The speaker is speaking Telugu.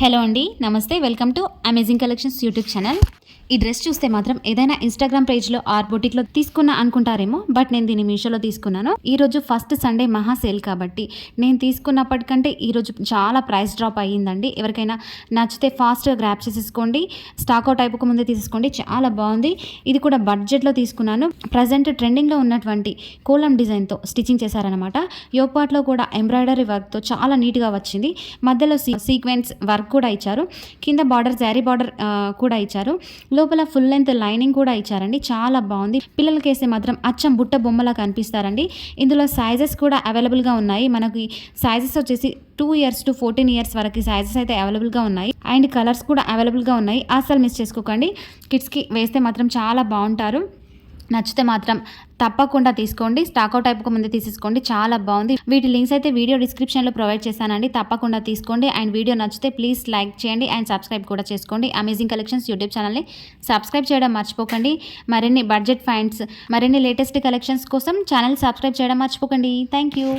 హలో అండి, నమస్తే. Welcome to amazing collections YouTube channel. ఈ డ్రెస్ చూస్తే మాత్రం ఏదైనా ఇన్స్టాగ్రామ్ పేజ్లో ఆర్ బొటిక్లో తీసుకున్నా అనుకుంటారేమో, బట్ నేను దీన్ని మీషోలో తీసుకున్నాను. ఈరోజు ఫస్ట్ సండే మహా సేల్ కాబట్టి నేను తీసుకున్నప్పటికంటే ఈరోజు చాలా ప్రైస్ డ్రాప్ అయ్యిందండి. ఎవరికైనా నచ్చితే ఫాస్ట్గా గ్రాప్ చేసేసుకోండి. స్టాక్ అవుట్ అయిపోక ముందే తీసుకోండి. చాలా బాగుంది. ఇది కూడా బడ్జెట్లో తీసుకున్నాను. ప్రజెంట్ ట్రెండింగ్లో ఉన్నటువంటి కోలం డిజైన్తో స్టిచ్చింగ్ చేశారనమాట. యోగ్ పార్ట్లో కూడా ఎంబ్రాయిడరీ వర్క్తో చాలా నీట్గా వచ్చింది. మధ్యలో సీక్వెన్స్ వర్క్ కూడా ఇచ్చారు. కింద బార్డర్ జారీ బార్డర్ కూడా ఇచ్చారు. లోపల ఫుల్ లెంత్ లైనింగ్ కూడా ఇచ్చారండి. చాలా బాగుంది. పిల్లలకి వేస్తే మాత్రం అచ్చం బుట్ట బొమ్మలా కనిపిస్తారండి. ఇందులో సైజెస్ కూడా అవైలబుల్గా ఉన్నాయి. మనకి సైజెస్ వచ్చేసి 2 years to 14 years వరకు సైజెస్ అయితే అవైలబుల్గా ఉన్నాయి. అండ్ కలర్స్ కూడా అవైలబుల్గా ఉన్నాయి. అస్సలు మిస్ చేసుకోకండి. కిడ్స్కి వేస్తే మాత్రం చాలా బాగుంటారు. నచ్చితే మాత్రం తప్పకుండా తీసుకోండి. స్టాక్అవుట్ అయిపోక ముందే తీసేసుకోండి. చాలా బాగుంది. వీటి లింక్స్ అయితే వీడియో డిస్క్రిప్షన్లో ప్రొవైడ్ చేశానండి. తప్పకుండా తీసుకోండి. అండ్ వీడియో నచ్చితే ప్లీజ్ లైక్ చేయండి అండ్ సబ్స్క్రైబ్ కూడా చేసుకోండి. అమేజింగ్ కలెక్షన్స్ యూట్యూబ్ ఛానల్ని సబ్స్క్రైబ్ చేయడం మర్చిపోకండి. మరిన్ని బడ్జెట్ ఫైండ్స్, మరిన్ని లేటెస్ట్ కలెక్షన్స్ కోసం ఛానల్ సబ్స్క్రైబ్ చేయడం మర్చిపోకండి. Thank you.